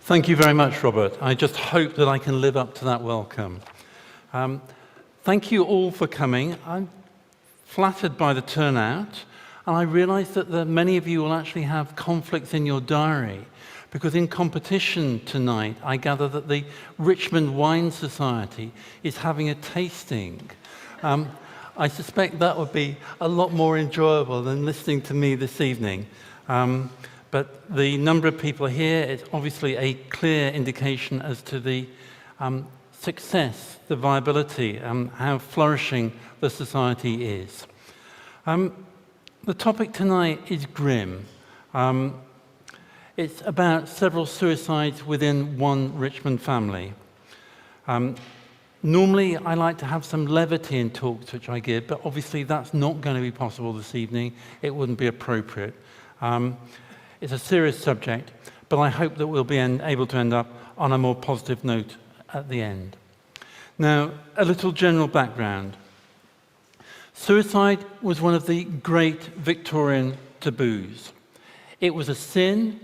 Thank you very much, Robert. I just hope that I can live up to that welcome. Thank you all for coming. I'm flattered by the turnout, and I realise that many of you will actually have conflicts in your diary, because in competition tonight, I gather that the Richmond Wine Society is having a tasting. I suspect that would be a lot more enjoyable than listening to me this evening. But the number of people here is obviously a clear indication as to the success, the viability, how flourishing the society is. The topic tonight is grim. It's about several suicides within one Richmond family. Normally, I like to have some levity in talks which I give, but obviously that's not going to be possible this evening. It wouldn't be appropriate. It's a serious subject, but I hope that we'll be able to end up on a more positive note at the end. Now, a little general background. Suicide was one of the great Victorian taboos. It was a sin.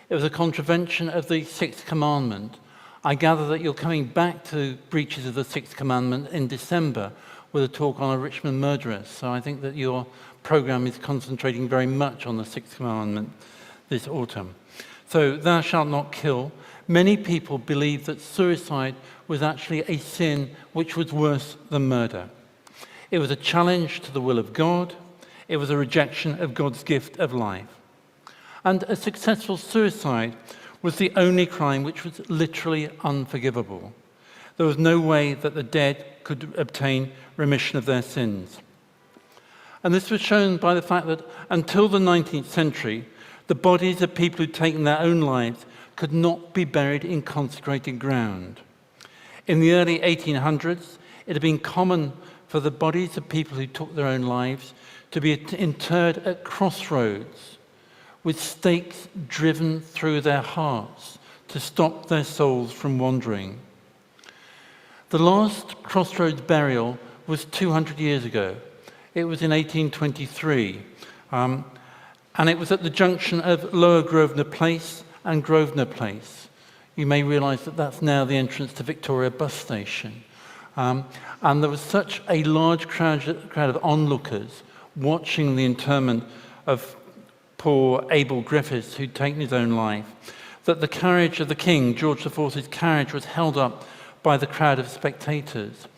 It was a contravention of the Sixth Commandment. I gather that you're coming back to breaches of the Sixth Commandment in December with a talk on a Richmond murderess. So I think that your program is concentrating very much on the Sixth Commandment this autumn. So, thou shalt not kill. Many people believe that suicide was actually a sin which was worse than murder. It was a challenge to the will of God. It was a rejection of God's gift of life. And a successful suicide was the only crime which was literally unforgivable. There was no way that the dead could obtain remission of their sins. And this was shown by the fact that until the 19th century, the bodies of people who'd taken their own lives could not be buried in consecrated ground. In the early 1800s, it had been common for the bodies of people who took their own lives to be interred at crossroads with stakes driven through their hearts to stop their souls from wandering. The last crossroads burial was 200 years ago. It was in 1823. And it was at the junction of Lower Grosvenor Place and Grosvenor Place. You may realise that that's now the entrance to Victoria bus station. And there was such a large crowd of onlookers watching the interment of poor Abel Griffiths, who'd taken his own life, that the carriage of the King, George IV's carriage, was held up by the crowd of spectators.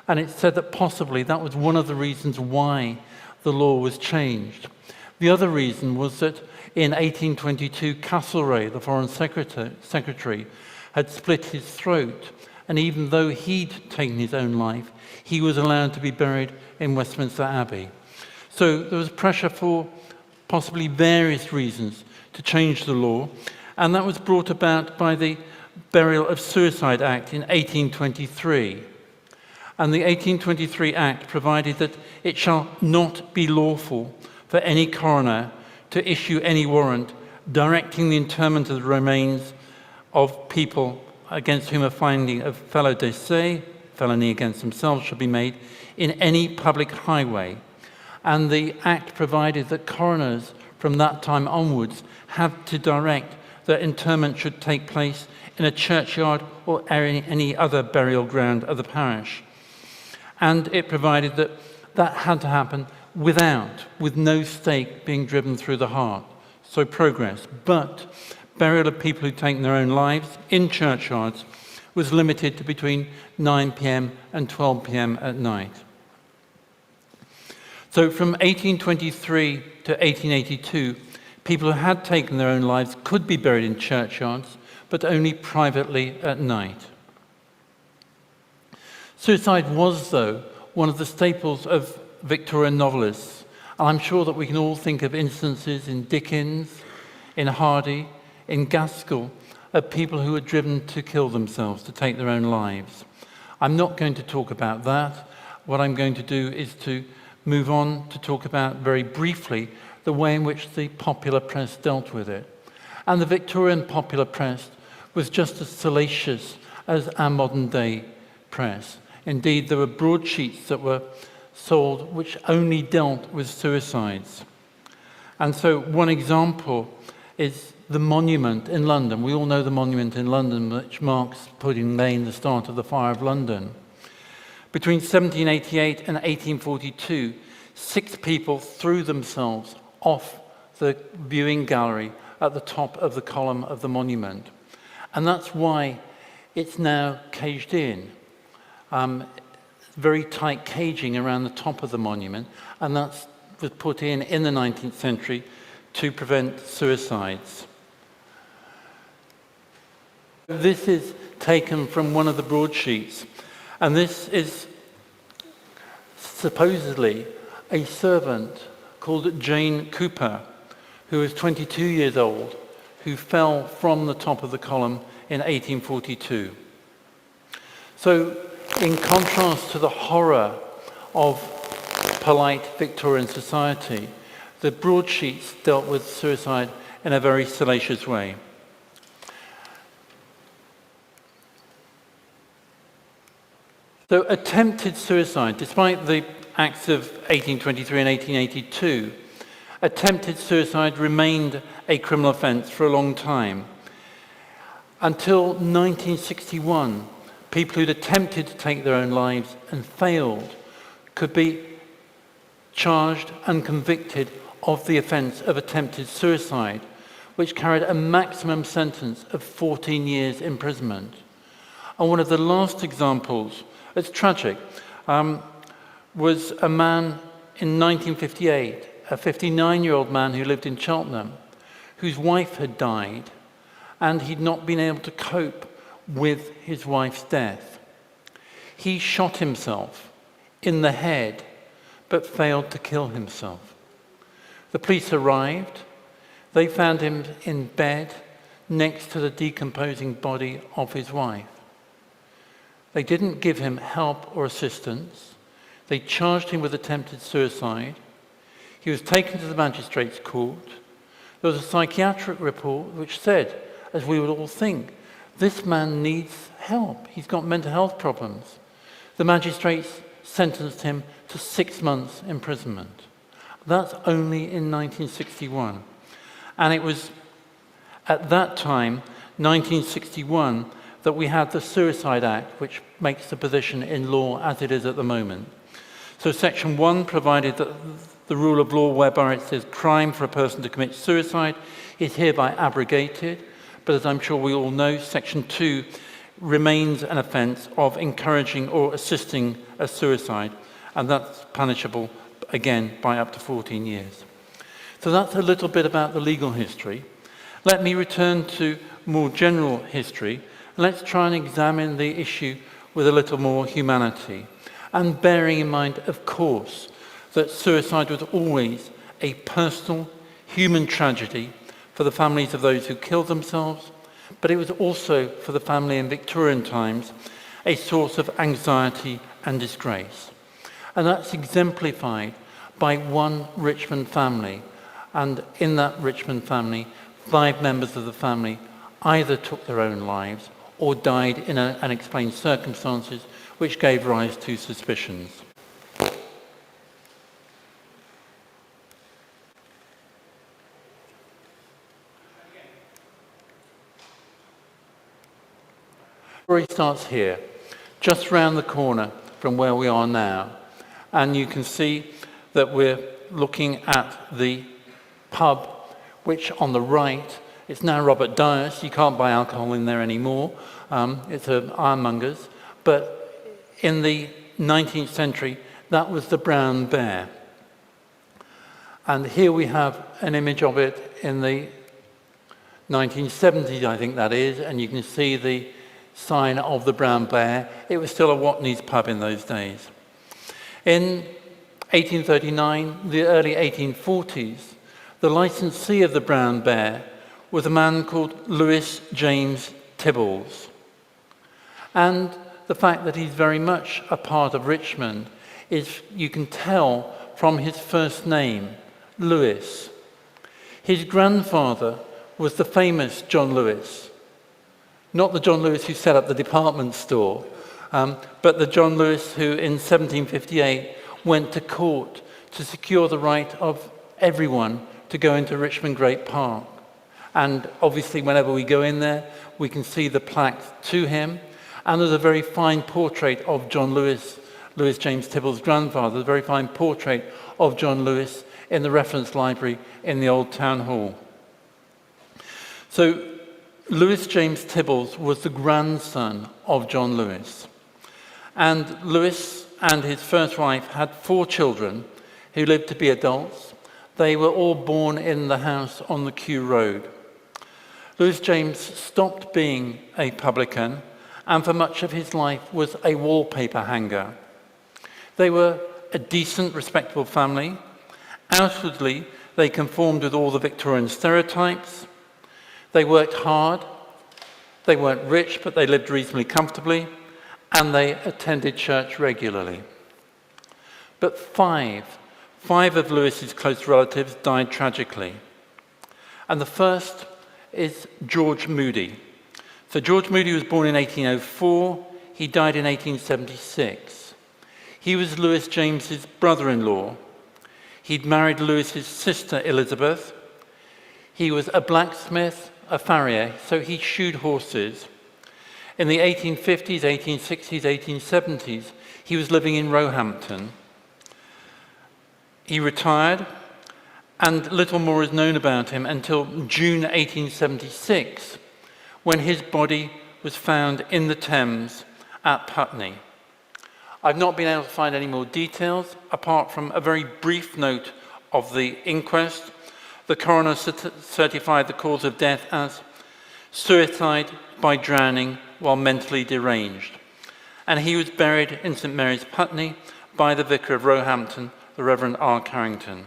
And it's said that possibly that was one of the reasons why the law was changed. The other reason was that in 1822, Castlereagh, the Foreign Secretary, had split his throat, and even though he'd taken his own life, he was allowed to be buried in Westminster Abbey. So there was pressure for possibly various reasons to change the law, and that was brought about by the Burial of Suicide Act in 1823. And the 1823 Act provided that it shall not be lawful for any coroner to issue any warrant directing the interment of the remains of people against whom a finding of felo de se, felony against themselves, should be made in any public highway. And the Act provided that coroners from that time onwards had to direct that interment should take place in a churchyard or any other burial ground of the parish. And it provided that that had to happen with no stake being driven through the heart. So progress. But burial of people who'd taken their own lives in churchyards was limited to between 9 p.m. and 12 p.m. at night. So from 1823 to 1882, people who had taken their own lives could be buried in churchyards, but only privately at night. Suicide was, though, one of the staples of Victorian novelists. I'm sure that we can all think of instances in Dickens, in Hardy, in Gaskell, of people who were driven to kill themselves, to take their own lives. I'm not going to talk about that. What I'm going to do is to move on to talk about, very briefly, the way in which the popular press dealt with it. And the Victorian popular press was just as salacious as our modern day press. Indeed, there were broadsheets that were sold which only dealt with suicides. And so one example is the monument in London. We all know the monument in London, which marks Pudding Lane, the start of the Fire of London. Between 1788 and 1842, 6 people threw themselves off the viewing gallery at the top of the column of the monument. And that's why it's now caged in. Very tight caging around the top of the monument, and that was put in the 19th century to prevent suicides. This is taken from one of the broadsheets, and this is supposedly a servant called Jane Cooper, who was 22 years old, who fell from the top of the column in 1842. So, in contrast to the horror of polite Victorian society, the broadsheets dealt with suicide in a very salacious way. So attempted suicide, despite the acts of 1823 and 1882, attempted suicide remained a criminal offence for a long time. Until 1961, people who'd attempted to take their own lives and failed could be charged and convicted of the offence of attempted suicide, which carried a maximum sentence of 14 years imprisonment. And one of the last examples, it's tragic, was a man in 1958, a 59-year-old man who lived in Cheltenham, whose wife had died, and he'd not been able to cope with his wife's death. He shot himself in the head, but failed to kill himself. The police arrived. They found him in bed next to the decomposing body of his wife. They didn't give him help or assistance. They charged him with attempted suicide. He was taken to the magistrate's court. There was a psychiatric report which said, as we would all think, this man needs help. He's got mental health problems. The magistrates sentenced him to 6 months imprisonment. That's only in 1961. And it was at that time, 1961, that we had the Suicide Act, which makes the position in law as it is at the moment. So Section 1 provided that the rule of law whereby it says crime for a person to commit suicide is hereby abrogated, but as I'm sure we all know, Section 2 remains an offence of encouraging or assisting a suicide, and that's punishable, again, by up to 14 years. So that's a little bit about the legal history. Let me return to more general history. Let's try and examine the issue with a little more humanity, and bearing in mind, of course, that suicide was always a personal, human tragedy for the families of those who killed themselves, but it was also, for the family in Victorian times, a source of anxiety and disgrace. And that's exemplified by one Richmond family, and in that Richmond family, 5 members of the family either took their own lives or died in unexplained circumstances, which gave rise to suspicions. The story starts here, just round the corner from where we are now, and you can see that we're looking at the pub, which on the right, it's now Robert Dyer's. You can't buy alcohol in there anymore. It's an ironmonger's. But in the 19th century, that was the Brown Bear. And here we have an image of it in the 1970s, I think that is, and you can see the sign of the Brown Bear. It was still a Watney's pub in those days. In 1839, the early 1840s, the licensee of the Brown Bear was a man called Lewis James Tibballs. And the fact that he's very much a part of Richmond is, you can tell from his first name, Lewis. His grandfather was the famous John Lewis, not the John Lewis who set up the department store, but the John Lewis who in 1758 went to court to secure the right of everyone to go into Richmond Great Park. And obviously, whenever we go in there, we can see the plaque to him. And there's a very fine portrait of John Lewis, Lewis James Tybalt's grandfather, a very fine portrait of John Lewis in the reference library in the Old Town Hall. So Lewis James Tybalt was the grandson of John Lewis. And Lewis and his first wife had 4 children who lived to be adults. They were all born in the house on the Kew Road. Lewis James stopped being a publican and for much of his life was a wallpaper hanger. They were a decent, respectable family. Outwardly, they conformed with all the Victorian stereotypes. They worked hard. They weren't rich, but they lived reasonably comfortably, and they attended church regularly. But five of Lewis's close relatives died tragically. And the first is George Moody. So George Moody was born in 1804. He died in 1876. He was Lewis James's brother-in-law. He'd married Lewis's sister, Elizabeth. He was a blacksmith, a farrier, so he shoed horses. In the 1850s, 1860s, 1870s, he was living in Roehampton. He retired, and little more is known about him until June 1876, when his body was found in the Thames at Putney. I've not been able to find any more details, apart from a very brief note of the inquest. The coroner certified the cause of death as suicide by drowning while mentally deranged. And he was buried in St Mary's, Putney, by the vicar of Roehampton, the Reverend R. Carrington.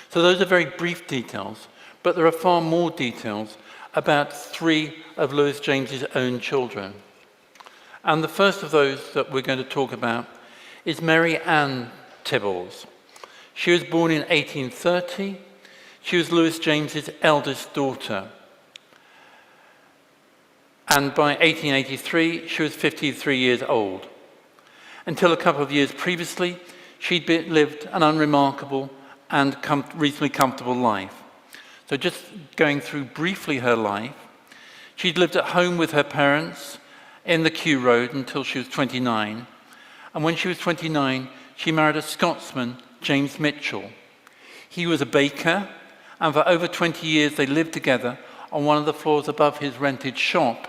So those are very brief details, but there are far more details about 3 of Lewis James's own children. And the first of those that we're going to talk about is Mary Ann Tybalt. She was born in 1830. She was Lewis James's eldest daughter. And by 1883, she was 53 years old. Until a couple of years previously, she'd lived an unremarkable and reasonably comfortable life. So just going through briefly her life, she'd lived at home with her parents in the Kew Road until she was 29. And when she was 29, she married a Scotsman, James Mitchell. He was a baker, and for over 20 years they lived together on one of the floors above his rented shop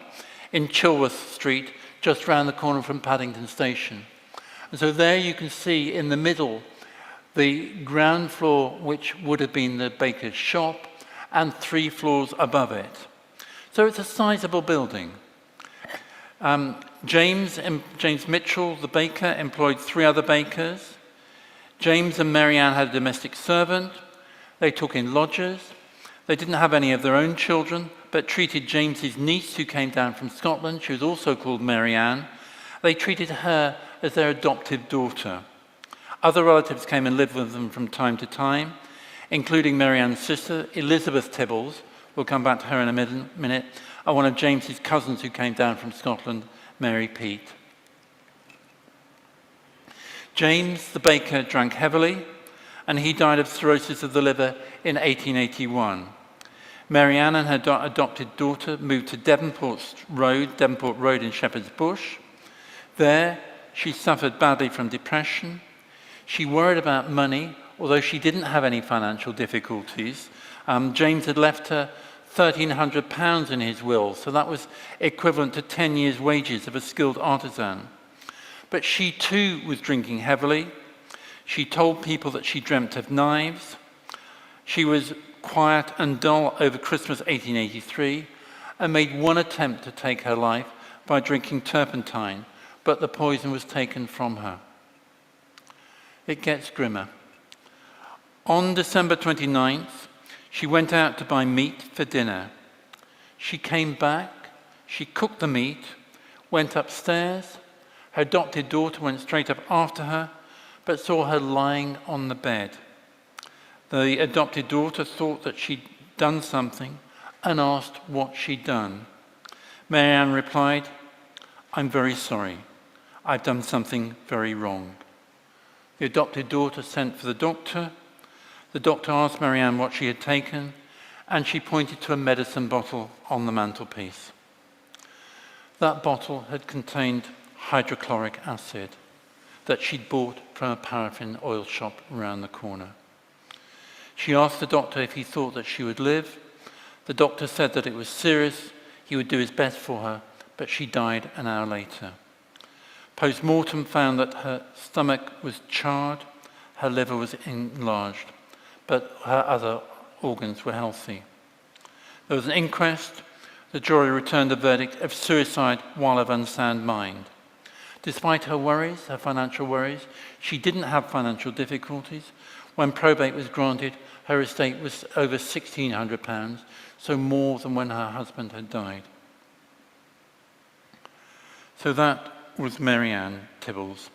in Chilworth Street, just round the corner from Paddington Station. And so there you can see in the middle the ground floor, which would have been the baker's shop, and 3 floors above it. So it's a sizable building. James Mitchell, the baker, employed 3 other bakers. James and Mary Ann had a domestic servant. They took in lodgers. They didn't have any of their own children, but treated James's niece, who came down from Scotland. She was also called Mary Ann. They treated her as their adoptive daughter. Other relatives came and lived with them from time to time, including Mary Ann's sister, Elizabeth Tybalt. We'll come back to her in a minute. And one of James's cousins who came down from Scotland, Mary Pete. James, the baker, drank heavily, and he died of cirrhosis of the liver in 1881. Mary Ann and her adopted daughter moved to Devonport Road in Shepherd's Bush. There, she suffered badly from depression. She worried about money, although she didn't have any financial difficulties. James had left her £1,300 in his will, so that was equivalent to 10 years' wages of a skilled artisan. But she too was drinking heavily. She told people that she dreamt of knives. She was quiet and dull over Christmas 1883 and made one attempt to take her life by drinking turpentine, but the poison was taken from her. It gets grimmer. On December 29th, she went out to buy meat for dinner. She came back, she cooked the meat, went upstairs. Her adopted daughter went straight up after her, but saw her lying on the bed. The adopted daughter thought that she'd done something and asked what she'd done. Mary Ann replied, "I'm very sorry. I've done something very wrong." The adopted daughter sent for the doctor. The doctor asked Mary Ann what she had taken, and she pointed to a medicine bottle on the mantelpiece. That bottle had contained hydrochloric acid that she'd bought from a paraffin oil shop around the corner. She asked the doctor if he thought that she would live. The doctor said that it was serious, he would do his best for her, but she died an hour later. Post-mortem found that her stomach was charred, her liver was enlarged, but her other organs were healthy. There was an inquest. The jury returned a verdict of suicide while of unsound mind. Despite her worries, her financial worries, she didn't have financial difficulties. When probate was granted, her estate was over £1,600, so more than when her husband had died. So that was Mary Ann Tibbles.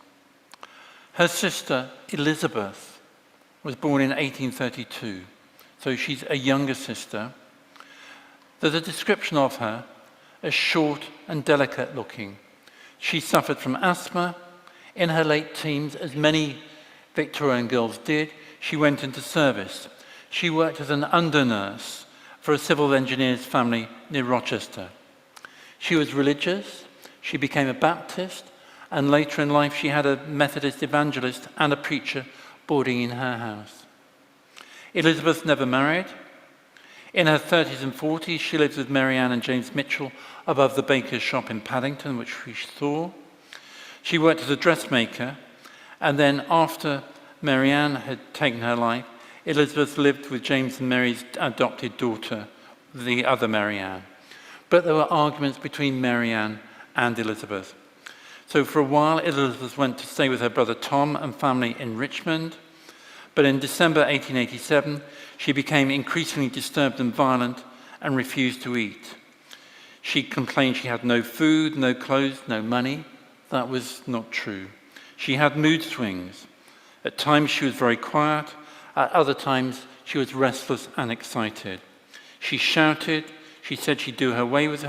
Her sister, Elizabeth, was born in 1832, so she's a younger sister. There's a description of her as short and delicate looking. She suffered from asthma. In her late teens, as many Victorian girls did, she went into service. She worked as an undernurse for a civil engineer's family near Rochester. She was religious. She became a Baptist, and later in life she had a Methodist evangelist and a preacher boarding in her house. Elizabeth never married. In her 30s and 40s, she lived with Mary Ann and James Mitchell above the baker's shop in Paddington, which we saw. She worked as a dressmaker, and then after Mary Ann had taken her life, Elizabeth lived with James and Mary's adopted daughter, the other Mary Ann. But there were arguments between Mary Ann and Elizabeth. So for a while, Elizabeth went to stay with her brother Tom and family in Richmond. But in December 1887, she became increasingly disturbed and violent and refused to eat. She complained she had no food, no clothes, no money. That was not true. She had mood swings. At times she was very quiet. At other times she was restless and excited. She shouted. She said she'd do her way with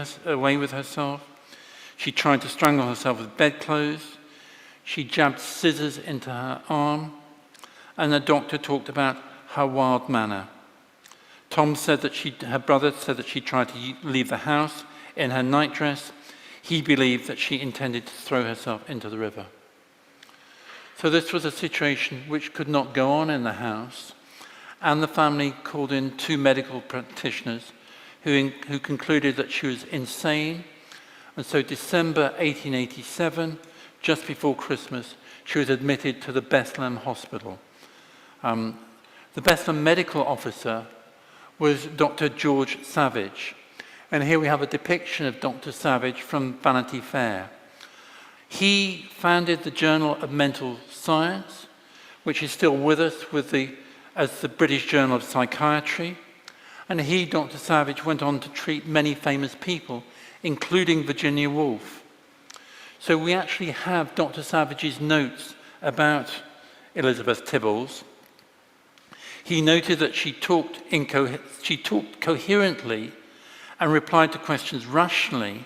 herself. She tried to strangle herself with bedclothes. She jabbed scissors into her arm. And the doctor talked about her wild manner. Tom said that her brother said that she tried to leave the house in her nightdress. He believed that she intended to throw herself into the river. So this was a situation which could not go on in the house, and the family called in 2 medical practitioners who concluded that she was insane. And so December 1887, just before Christmas, she was admitted to the Bethlehem Hospital. The Bethlehem medical officer was Dr. George Savage. And here we have a depiction of Dr. Savage from Vanity Fair. He founded the Journal of Mental Science, which is still with us as the British Journal of Psychiatry. And he, Dr. Savage, went on to treat many famous people, including Virginia Woolf. So we actually have Dr. Savage's notes about Elizabeth Tibbles. He noted that she talked coherently and replied to questions rationally,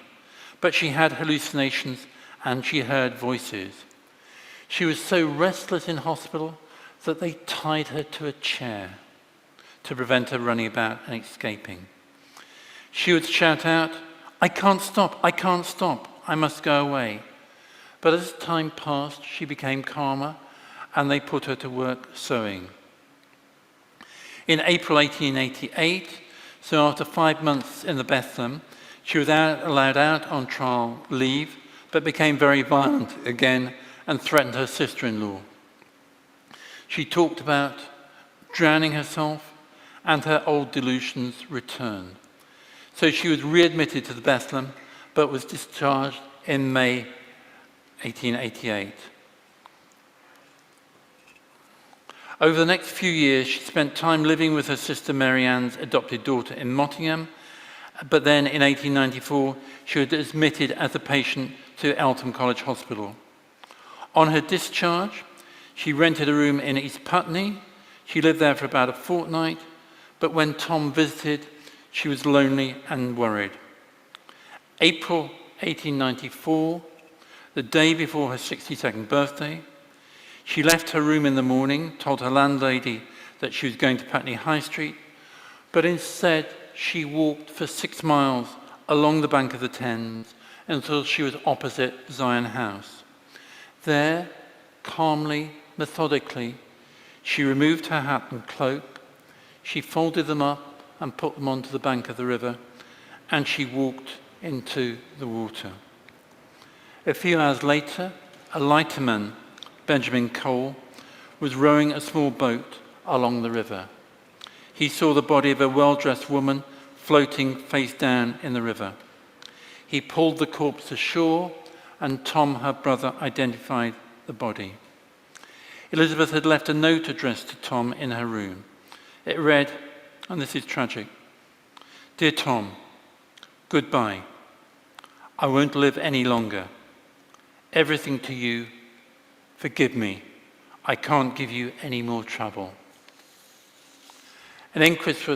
but she had hallucinations and she heard voices. She was so restless in hospital that they tied her to a chair to prevent her running about and escaping. She would shout out, I can't stop, I must go away." But as time passed, she became calmer, and they put her to work sewing. In April 1888, so after 5 months in the Bethlehem, she was allowed out on trial leave, but became very violent again and threatened her sister-in-law. She talked about drowning herself, and her old delusions returned. So she was readmitted to the Bethlehem, but was discharged in May 1888. Over the next few years, she spent time living with her sister Mary Ann's adopted daughter in Mottingham, but then in 1894, she was admitted as a patient to Eltham College Hospital. On her discharge, she rented a room in East Putney. She lived there for about a fortnight, but when Tom visited, she was lonely and worried. April 1894, the day before her 62nd birthday, she left her room in the morning, told her landlady that she was going to Putney High Street, But instead, she walked for 6 miles along the bank of the Thames until she was opposite Zion House. There, calmly, methodically, she removed her hat and cloak, she folded them up and put them onto the bank of the river, and she walked into the water. A few hours later, a lighterman, Benjamin Cole, was rowing a small boat along the river. He saw the body of a well-dressed woman floating face down in the river. He pulled the corpse ashore, and Tom, her brother, identified the body. Elizabeth had left a note addressed to Tom in her room. It read, and this is tragic, "Dear Tom, goodbye. I won't live any longer. Everything to you. Forgive me. I can't give you any more trouble." An inquest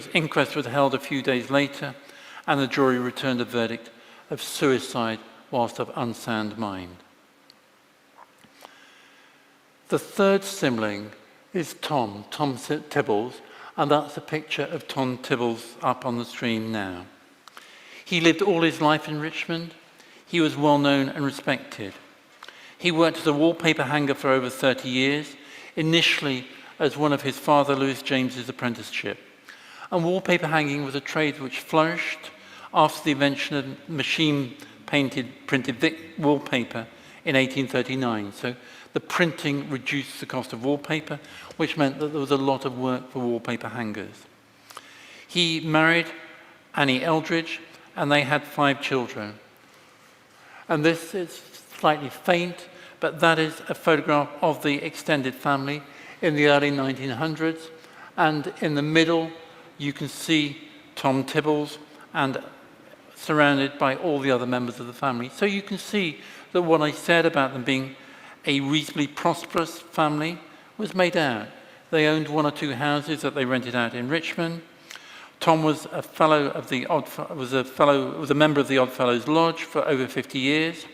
was held a few days later, and the jury returned a verdict of suicide whilst of unsound mind. The third sibling is Tom Tibbles, and that's a picture of Tom Tibbles up on the screen now. He lived all his life in Richmond. He was well known and respected. He worked as a wallpaper hanger for over 30 years, initially as one of his father Louis James's apprenticeship. And wallpaper hanging was a trade which flourished after the invention of machine-painted printed wallpaper in 1839. So the printing reduced the cost of wallpaper, which meant that there was a lot of work for wallpaper hangers. He married Annie Eldridge, and they had 5 children. And this is slightly faint, but that is a photograph of the extended family in the early 1900s. And in the middle, you can see Tom Tibbles and surrounded by all the other members of the family. So you can see that what I said about them being a reasonably prosperous family was made out. They owned 1 or 2 houses that they rented out in Richmond. Tom was a member of the Oddfellows Lodge for over 50 years,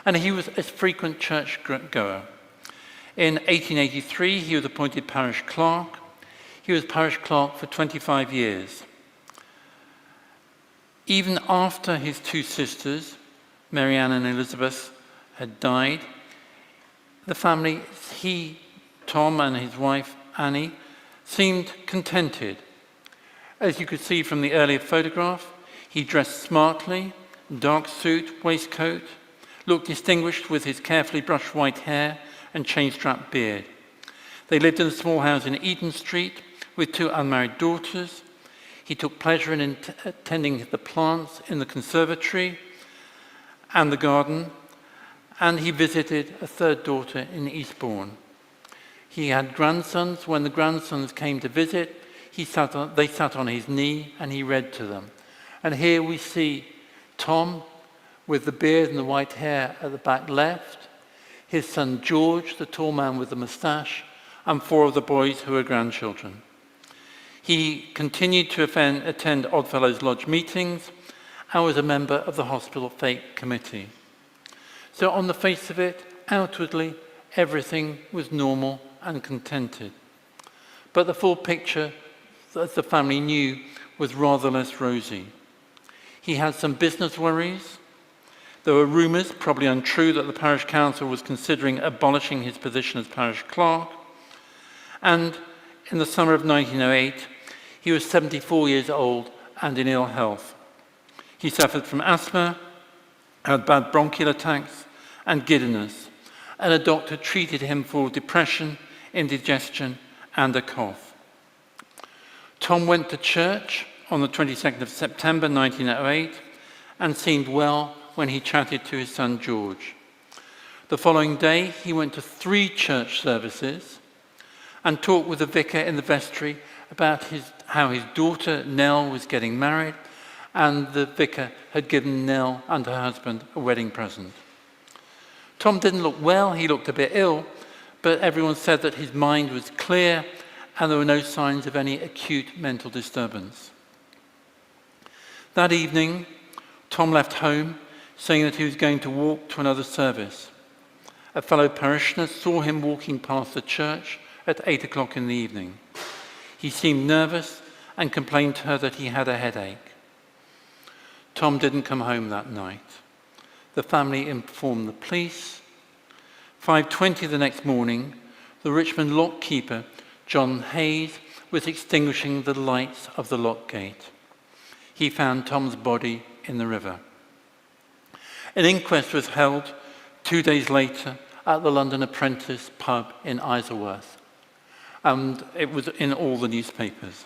and he was a frequent church goer. In 1883, he was appointed parish clerk. He was parish clerk for 25 years. Even after his 2 sisters, Mary Ann and Elizabeth, had died, the family, Tom and his wife Annie, seemed contented. As you could see from the earlier photograph, he dressed smartly, dark suit, waistcoat, looked distinguished with his carefully brushed white hair and chain-strap beard. They lived in a small house in Eaton Street with 2 unmarried daughters. He took pleasure in attending the plants in the conservatory and the garden, and he visited a 3rd daughter in Eastbourne. He had grandsons. When the grandsons came to visit, they sat on his knee and he read to them. And here we see Tom with the beard and the white hair at the back left, his son George, the tall man with the moustache, and 4 of the boys who were grandchildren. He continued to attend Oddfellows Lodge meetings and was a member of the hospital fete committee. So on the face of it, outwardly, everything was normal and contented. But the full picture, as the family knew, was rather less rosy. He had some business worries. There were rumours, probably untrue, that the parish council was considering abolishing his position as parish clerk. And in the summer of 1908, he was 74 years old and in ill health. He suffered from asthma, had bad bronchial attacks and giddiness, and a doctor treated him for depression, indigestion, and a cough. Tom went to church on the 22nd of September 1908 and seemed well when he chatted to his son George. The following day, he went to 3 church services and talked with the vicar in the vestry about how his daughter Nell was getting married, and the vicar had given Nell and her husband a wedding present. Tom didn't look well, he looked a bit ill, but everyone said that his mind was clear and there were no signs of any acute mental disturbance. That evening, Tom left home saying that he was going to walk to another service. A fellow parishioner saw him walking past the church at 8 o'clock in the evening. He seemed nervous and complained to her that he had a headache. Tom didn't come home that night. The family informed the police. 5:20 the next morning, the Richmond lock keeper, John Hayes, was extinguishing the lights of the lock gate. He found Tom's body in the river. An inquest was held 2 days later at the London Apprentice pub in Isleworth, and it was in all the newspapers.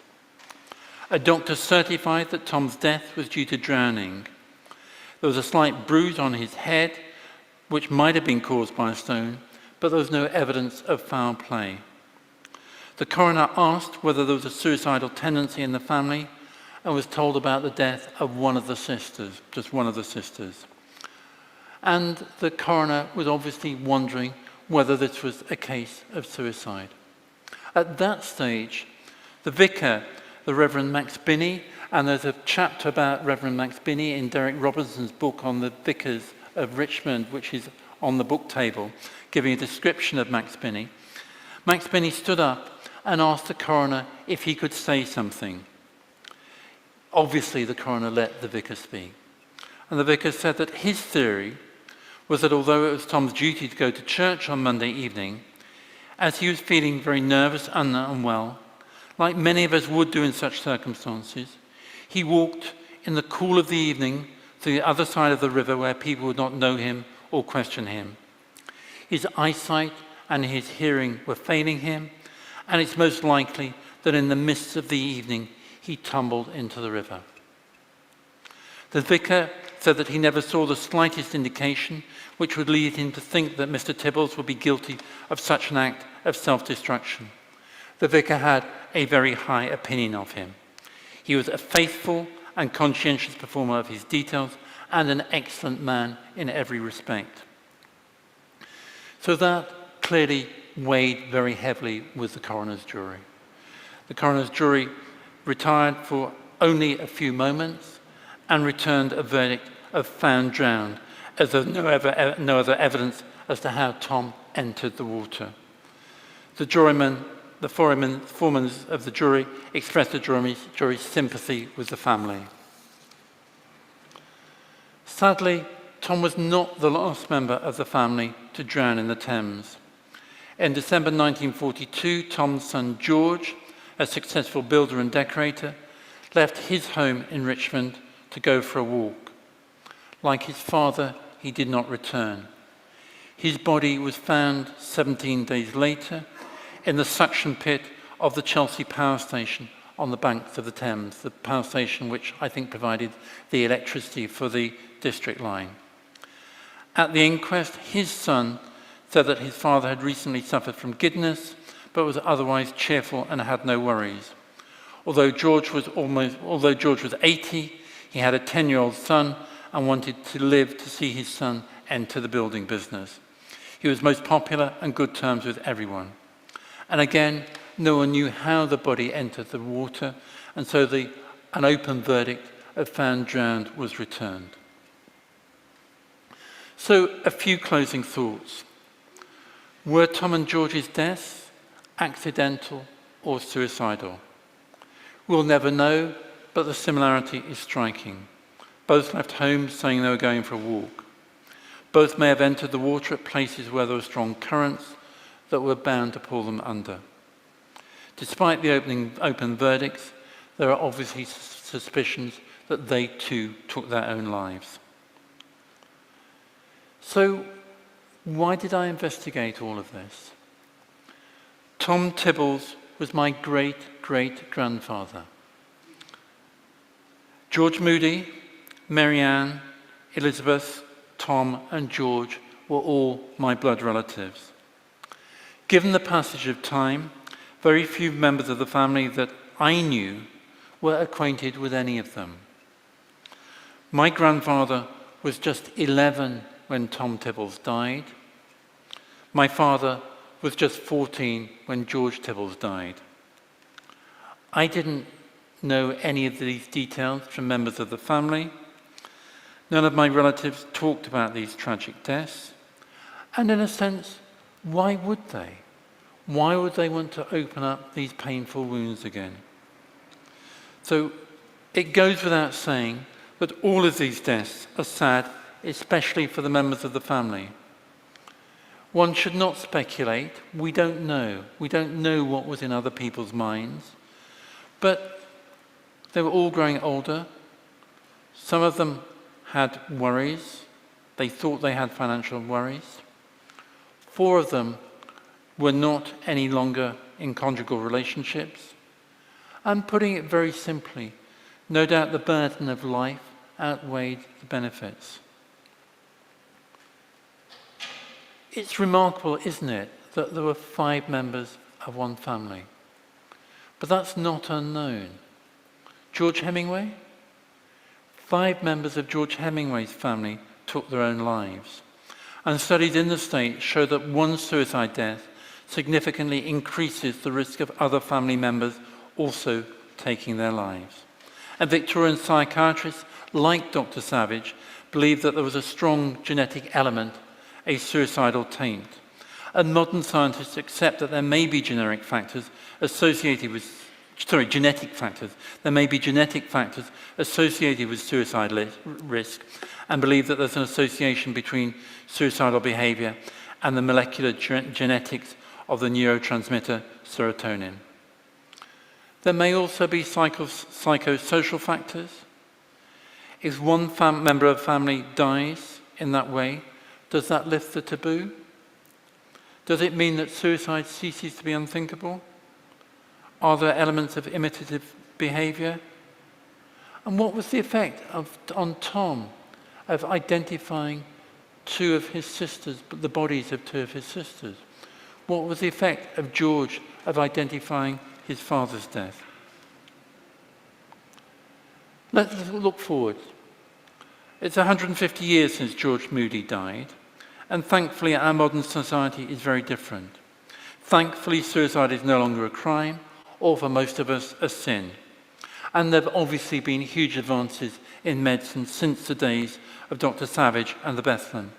A doctor certified that Tom's death was due to drowning. There was a slight bruise on his head, which might have been caused by a stone, but there was no evidence of foul play. The coroner asked whether there was a suicidal tendency in the family and was told about the death of one of the sisters, just one of the sisters. And the coroner was obviously wondering whether this was a case of suicide. At that stage, the vicar, the Reverend Max Binney, and there's a chapter about Reverend Max Binney in Derek Robinson's book on the vicars of Richmond, which is on the book table, giving a description of Max Binney. Max Binney stood up and asked the coroner if he could say something. Obviously, the coroner let the vicar speak. And the vicar said that his theory was that although it was Tom's duty to go to church on Monday evening, as he was feeling very nervous and unwell, like many of us would do in such circumstances, he walked in the cool of the evening to the other side of the river where people would not know him or question him. His eyesight and his hearing were failing him, and it's most likely that in the mists of the evening he tumbled into the river. The vicar said that he never saw the slightest indication which would lead him to think that Mr. Tibbles would be guilty of such an act of self-destruction. The vicar had a very high opinion of him. He was a faithful and conscientious performer of his details and an excellent man in every respect. So that clearly weighed very heavily with the coroner's jury. The coroner's jury retired for only a few moments and returned a verdict of found drowned, as there was no other evidence as to how Tom entered the water. The foreman of the jury expressed the jury's sympathy with the family. Sadly, Tom was not the last member of the family to drown in the Thames. In December 1942, Tom's son George, a successful builder and decorator, left his home in Richmond to go for a walk. Like his father, he did not return. His body was found 17 days later in the suction pit of the Chelsea power station on the banks of the Thames, the power station which I think provided the electricity for the district line. At the inquest, his son said that his father had recently suffered from giddiness, but was otherwise cheerful and had no worries. Although George was 80, he had a 10-year-old son and wanted to live to see his son enter the building business. He was most popular and good terms with everyone. And again, no one knew how the body entered the water, and so an open verdict of found drowned was returned. So a few closing thoughts. Were Tom and George's deaths accidental or suicidal? We'll never know, but the similarity is striking. Both left home saying they were going for a walk. Both may have entered the water at places where there were strong currents that were bound to pull them under. Despite the open verdicts, there are obviously suspicions that they too took their own lives. So, why did I investigate all of this? Tom Tibbles was my great-great-grandfather. George Moody, Mary Ann, Elizabeth, Tom, and George were all my blood relatives. Given the passage of time, very few members of the family that I knew were acquainted with any of them. My grandfather was just 11 when Tom Tibbles died. My father was just 14 when George Tibbles died. I didn't know any of these details from members of the family. None of my relatives talked about these tragic deaths. And in a sense, why would they? Why would they want to open up these painful wounds again? So it goes without saying that all of these deaths are sad, especially for the members of the family. One should not speculate. We don't know. We don't know what was in other people's minds. But they were all growing older. Some of them had worries. They thought they had financial worries. 4 of them were not any longer in conjugal relationships. And putting it very simply, no doubt the burden of life outweighed the benefits. It's remarkable, isn't it, that there were 5 members of one family. But that's not unknown. George Hemingway? 5 members of George Hemingway's family took their own lives. And studies in the States show that one suicide death significantly increases the risk of other family members also taking their lives. And Victorian psychiatrists, like Dr. Savage, believed that there was a strong genetic element, a suicidal taint. And modern scientists accept that there may be genetic factors associated with suicide risk, and believe that there's an association between suicidal behavior and the molecular genetics of the neurotransmitter serotonin. There may also be psychosocial factors. If one member of a family dies in that way, does that lift the taboo? Does it mean that suicide ceases to be unthinkable? Are there elements of imitative behavior? And what was the effect on Tom of identifying 2 of his sisters, the bodies of 2 of his sisters? What was the effect of George of identifying his father's death? Let's look forward. It's 150 years since George Moody died, and thankfully our modern society is very different. Thankfully, suicide is no longer a crime, or for most of us, a sin. And there have obviously been huge advances in medicine since the days of Dr. Savage and the Bethlehem.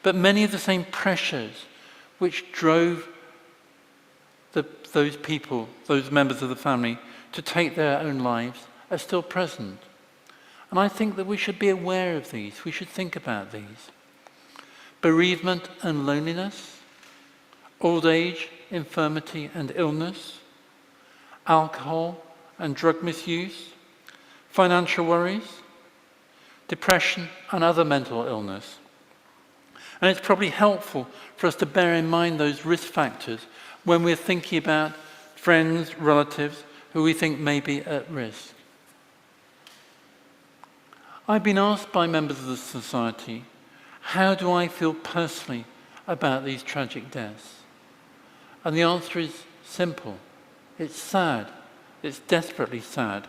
But many of the same pressures which drove those people, those members of the family, to take their own lives are still present. And I think that we should be aware of these. We should think about these. Bereavement and loneliness, old age, infirmity and illness, alcohol and drug misuse, financial worries, depression and other mental illness. And it's probably helpful for us to bear in mind those risk factors when we're thinking about friends, relatives who we think may be at risk. I've been asked by members of the society, how do I feel personally about these tragic deaths? And the answer is simple. It's sad. It's desperately sad.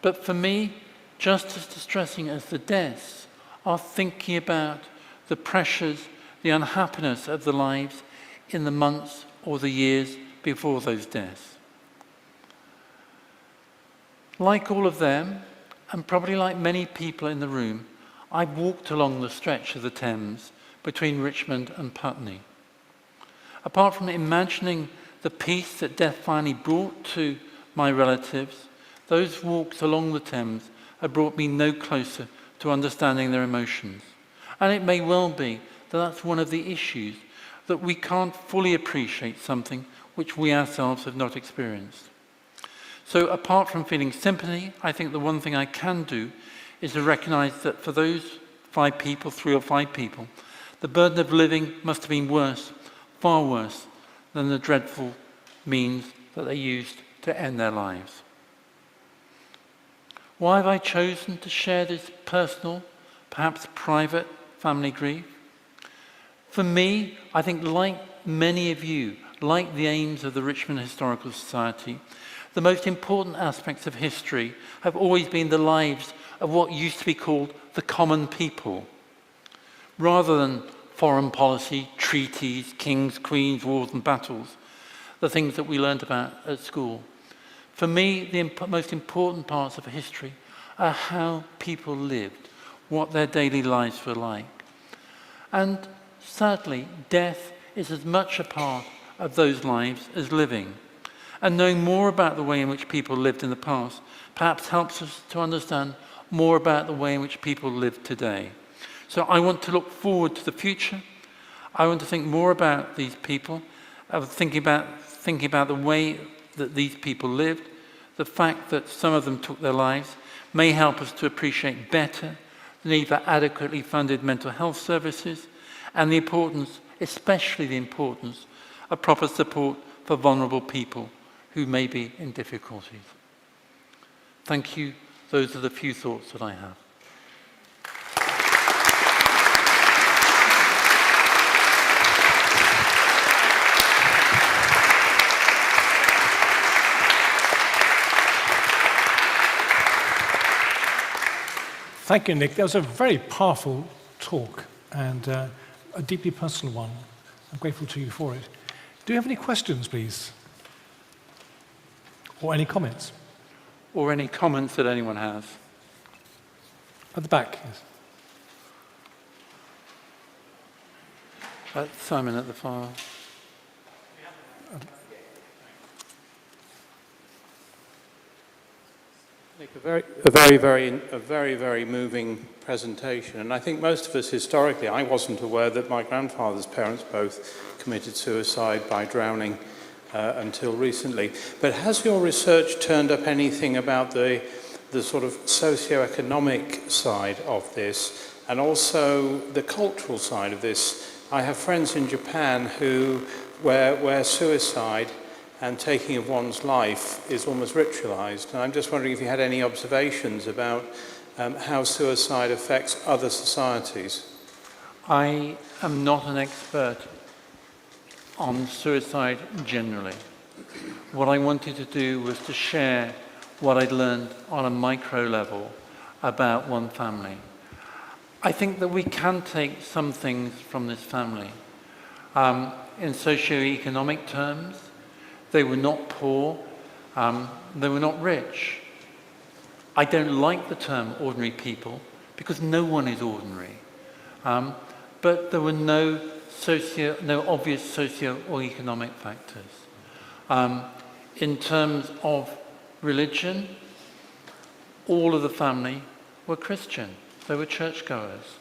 But for me, just as distressing as the deaths are thinking about the pressures, the unhappiness of the lives in the months or the years before those deaths. Like all of them, and probably like many people in the room, I walked along the stretch of the Thames between Richmond and Putney. Apart from imagining the peace that death finally brought to my relatives, those walks along the Thames have brought me no closer to understanding their emotions. And it may well be that that's one of the issues, that we can't fully appreciate something which we ourselves have not experienced. So apart from feeling sympathy, I think the one thing I can do is to recognize that for those 5 people, 3 or 5 people, the burden of living must have been worse, far worse, than the dreadful means that they used to end their lives. Why have I chosen to share this personal, perhaps private, family grief? For me, I think like many of you, like the aims of the Richmond Historical Society, the most important aspects of history have always been the lives of what used to be called the common people, rather than foreign policy, treaties, kings, queens, wars and battles, the things that we learned about at school. For me, the most important parts of history are how people lived, what their daily lives were like. And sadly, death is as much a part of those lives as living. And knowing more about the way in which people lived in the past perhaps helps us to understand more about the way in which people live today. So I want to look forward to the future. I want to think more about these people, thinking about the way that these people lived. The fact that some of them took their lives may help us to appreciate better the need for adequately funded mental health services and the importance, especially the importance, of proper support for vulnerable people who may be in difficulties. Thank you. Those are the few thoughts that I have. Thank you, Nic. That was a very powerful talk and a deeply personal one. I'm grateful to you for it. Do you have any questions, please? Or any comments? Or any comments that anyone has? At the back, yes. Simon at the far. Nic, a very, very moving presentation. And I think most of us historically, I wasn't aware that my grandfather's parents both committed suicide by drowning until recently. But has your research turned up anything about the sort of socio-economic side of this and also the cultural side of this? I have friends in Japan where suicide and taking of one's life is almost ritualized. And I'm just wondering if you had any observations about how suicide affects other societies. I am not an expert on suicide generally. What I wanted to do was to share what I'd learned on a micro level about one family. I think that we can take some things from this family. In socio-economic terms, they were not poor, they were not rich. I don't like the term ordinary people because no one is ordinary. But there were no obvious socio or economic factors. In terms of religion, all of the family were Christian. They were churchgoers.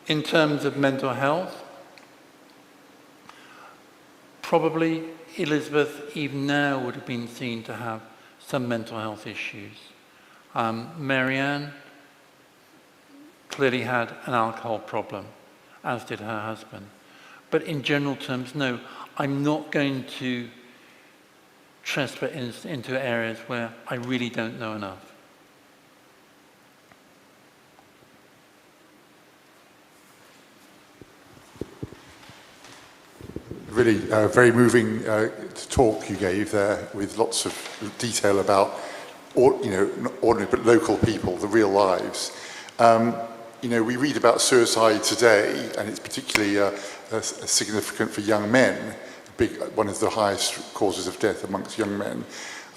In terms of mental health, probably Elizabeth, even now, would have been seen to have some mental health issues. Marianne clearly had an alcohol problem, as did her husband. But in general terms, no, I'm not going to trespass into areas where I really don't know enough. Really very moving talk you gave there with lots of detail about, not ordinary but local people, the real lives. We read about suicide today, and it's particularly significant for young men, one of the highest causes of death amongst young men.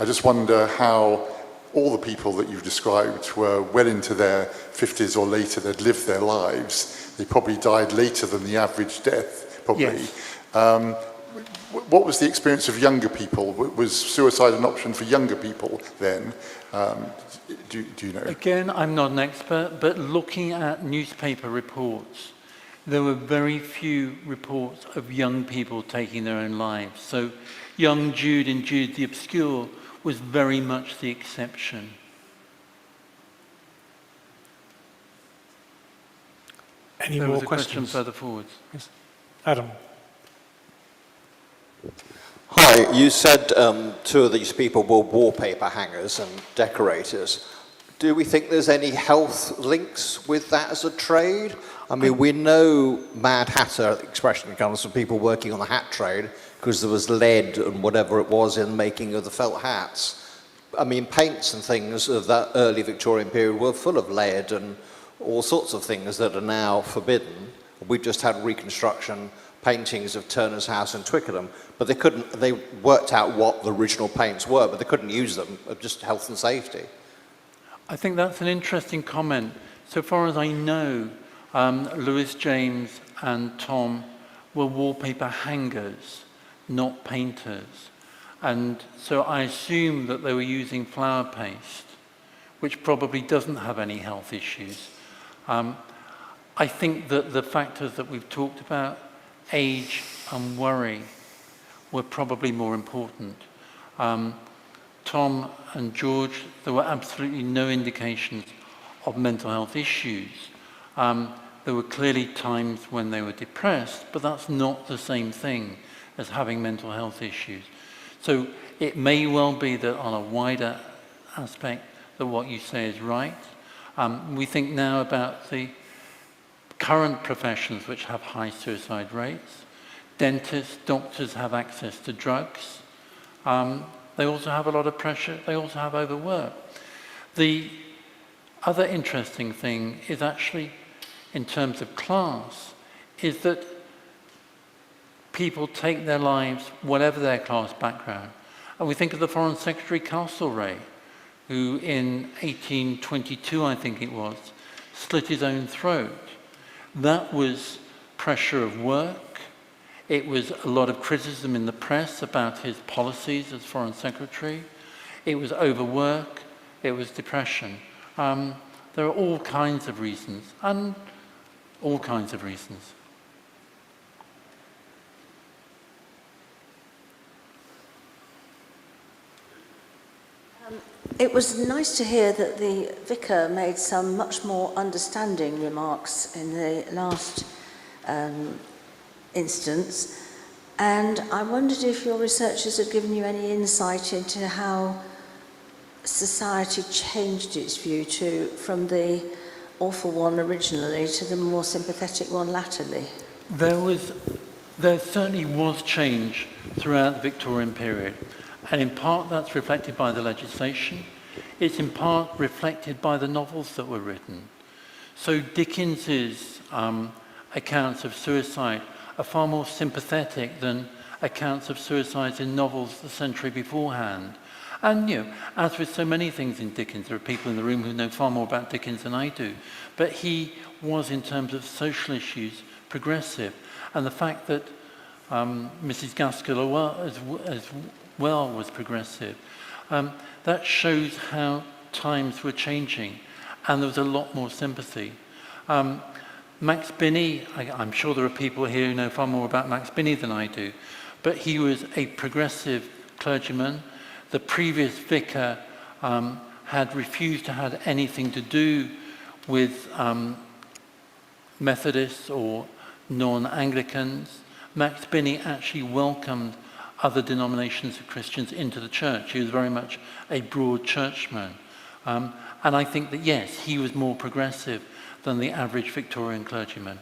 I just wonder how all the people that you've described were well into their 50s or later, they'd lived their lives. They probably died later than the average death, probably. Yes. What was the experience of younger people? Was suicide an option for younger people then? Do you know? Again, I'm not an expert, but looking at newspaper reports, there were very few reports of young people taking their own lives. So young Jude in Jude the Obscure was very much the exception. Any there more was a questions? Question further forwards. Yes. Adam. Hi, you said two of these people were wallpaper hangers and decorators. Do we think there's any health links with that as a trade? I mean, we know Mad Hatter expression comes from people working on the hat trade because there was lead and whatever it was in making of the felt hats. I mean, paints and things of that early Victorian period were full of lead and all sorts of things that are now forbidden. We've just had reconstruction paintings of Turner's house in Twickenham, but they worked out what the original paints were, but they couldn't use them, just health and safety. I think that's an interesting comment. So far as I know, Lewis James and Tom were wallpaper hangers, not painters. And so I assume that they were using flour paste, which probably doesn't have any health issues. I think that the factors that we've talked about, age and worry, were probably more important. Tom and George, there were absolutely no indications of mental health issues. There were clearly times when they were depressed, but that's not the same thing as having mental health issues. So it may well be that on a wider aspect that what you say is right. We think now about the current professions which have high suicide rates. Dentists, doctors have access to drugs. They also have a lot of pressure. They also have overwork. The other interesting thing is actually, in terms of class, is that people take their lives, whatever their class background. And we think of the Foreign Secretary Castlereagh, who in 1822, I think it was, slit his own throat. That was pressure of work. It was a lot of criticism in the press about his policies as Foreign Secretary. It was overwork. It was depression. There are all kinds of reasons, and all kinds of reasons. It was nice to hear that the vicar made some much more understanding remarks in the last instance, and I wondered if your researchers had given you any insight into how society changed its view from the awful one originally to the more sympathetic one latterly. There certainly was change throughout the Victorian period. And in part that's reflected by the legislation. It's in part reflected by the novels that were written. So Dickens's accounts of suicide are far more sympathetic than accounts of suicides in novels the century beforehand. And, as with so many things in Dickens, there are people in the room who know far more about Dickens than I do. But he was, in terms of social issues, progressive. And the fact that Mrs. Gaskell as well was progressive, that shows how times were changing, and there was a lot more sympathy. Max Binney, I'm sure there are people here who know far more about Max Binney than I do, but he was a progressive clergyman. The previous vicar had refused to have anything to do with Methodists or non-Anglicans. Max Binney actually welcomed other denominations of Christians into the church. He was very much a broad churchman. And I think that, yes, he was more progressive than the average Victorian clergyman.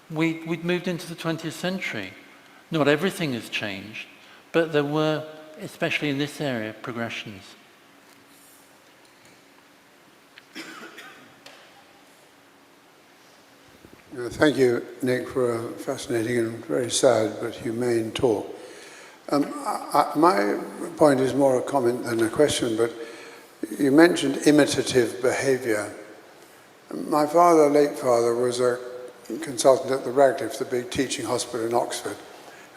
We'd moved into the 20th century. Not everything has changed, but there were, especially in this area, progressions. Thank you, Nick, for a fascinating and very sad but humane talk. My point is more a comment than a question, but you mentioned imitative behaviour. My father, late father, was a consultant at the Radcliffe, the big teaching hospital in Oxford.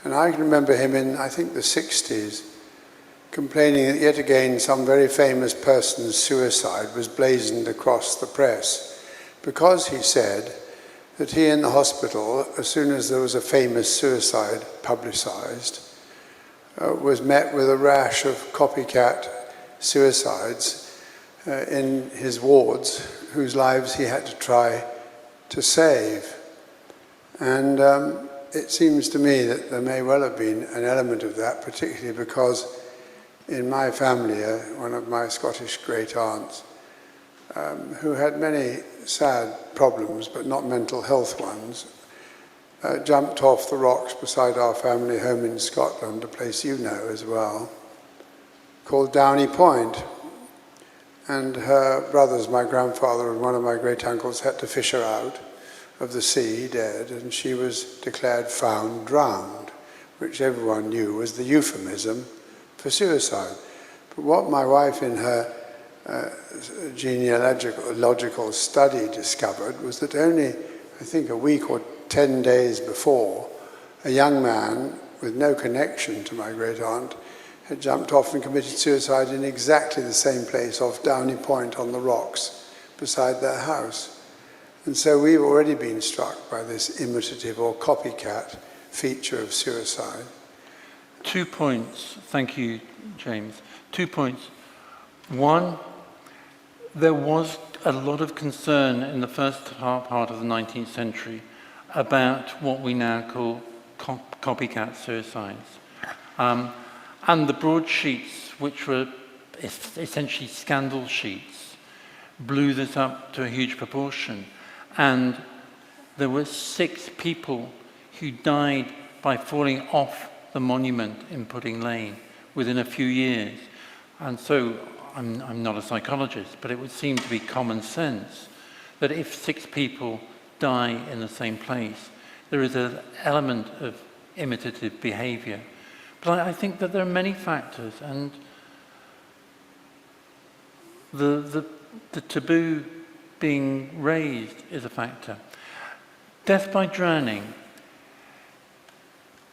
And I can remember him in, I think, the 60s, complaining that yet again some very famous person's suicide was blazoned across the press, because he said that he in the hospital, as soon as there was a famous suicide publicised, was met with a rash of copycat suicides in his wards, whose lives he had to try to save. And it seems to me that there may well have been an element of that, particularly because in my family, one of my Scottish great aunts, who had many sad problems, but not mental health ones, jumped off the rocks beside our family home in Scotland, a place you know as well, called Downey Point. And her brothers, my grandfather and one of my great-uncles, had to fish her out of the sea, dead, and she was declared found drowned, which everyone knew was the euphemism for suicide. But what my wife in her genealogical study discovered was that only, I think, a week or 10 days before, a young man with no connection to my great-aunt had jumped off and committed suicide in exactly the same place off Downey Point on the rocks beside their house. And so we've already been struck by this imitative or copycat feature of suicide. 2 points. Thank you, James. 2 points. One, there was a lot of concern in the first part of the 19th century about what we now call copycat suicides. And the broadsheets, which were essentially scandal sheets, blew this up to a huge proportion. And there were 6 people who died by falling off the monument in Pudding Lane within a few years. And so, I'm not a psychologist, but it would seem to be common sense that if 6 people die in the same place, there is an element of imitative behavior. But I think that there are many factors, and the taboo being raised is a factor. Death by drowning,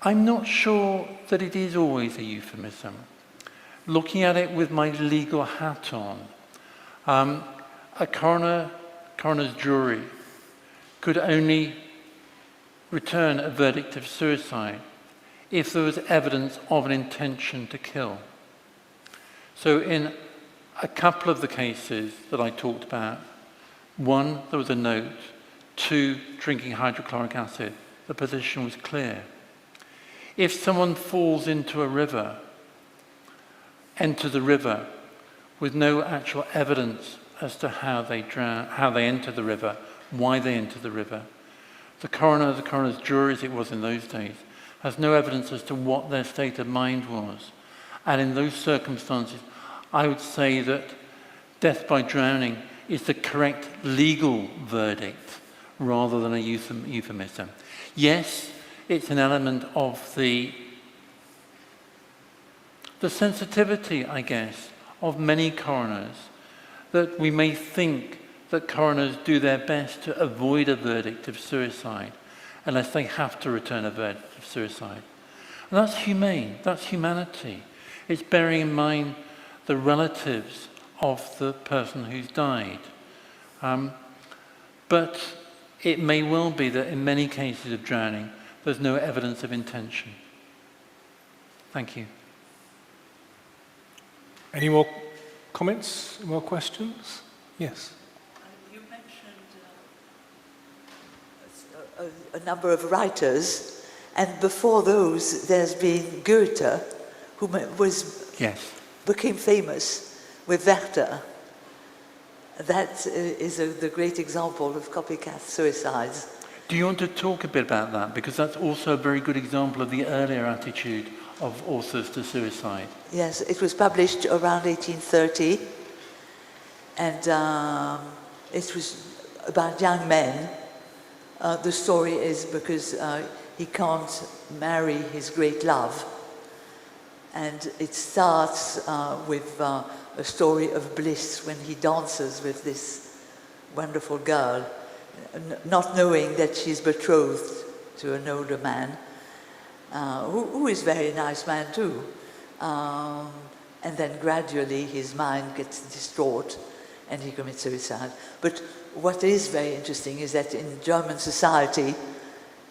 I'm not sure that it is always a euphemism. Looking at it with my legal hat on, a coroner's jury could only return a verdict of suicide if there was evidence of an intention to kill. So in a couple of the cases that I talked about, 1, there was a note, 2, drinking hydrochloric acid, the position was clear. If someone falls into a river, enter the river with no actual evidence as to how they drown, how they enter the river, why they enter the river, the coroner's jury, as it was in those days, has no evidence as to what their state of mind was. And in those circumstances, I would say that death by drowning is the correct legal verdict rather than a euphemism. Yes, it's an element of the sensitivity, I guess, of many coroners, that we may think that coroners do their best to avoid a verdict of suicide unless they have to return a verdict of suicide. And that's humane, that's humanity. It's bearing in mind the relatives of the person who's died. But it may well be that in many cases of drowning, there's no evidence of intention. Thank you. Any more comments, more questions? Yes. You mentioned a number of writers, and before those there's been Goethe, who became famous with Werther. That is the great example of copycat suicides. Do you want to talk a bit about that? Because that's also a very good example of the earlier attitude of authors to suicide. Yes, it was published around 1830, and it was about young men. The story is because he can't marry his great love, and it starts with a story of bliss when he dances with this wonderful girl, not knowing that she's betrothed to an older man, who is a very nice man too. And then gradually his mind gets distraught and he commits suicide. But what is very interesting is that in German society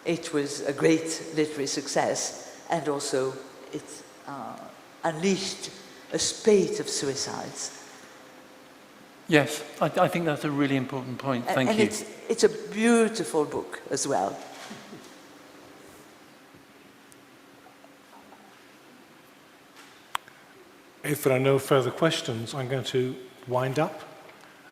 it was a great literary success, and also it unleashed a spate of suicides. Yes, I think that's a really important point. Thank you. And it's a beautiful book as well. If there are no further questions, I'm going to wind up.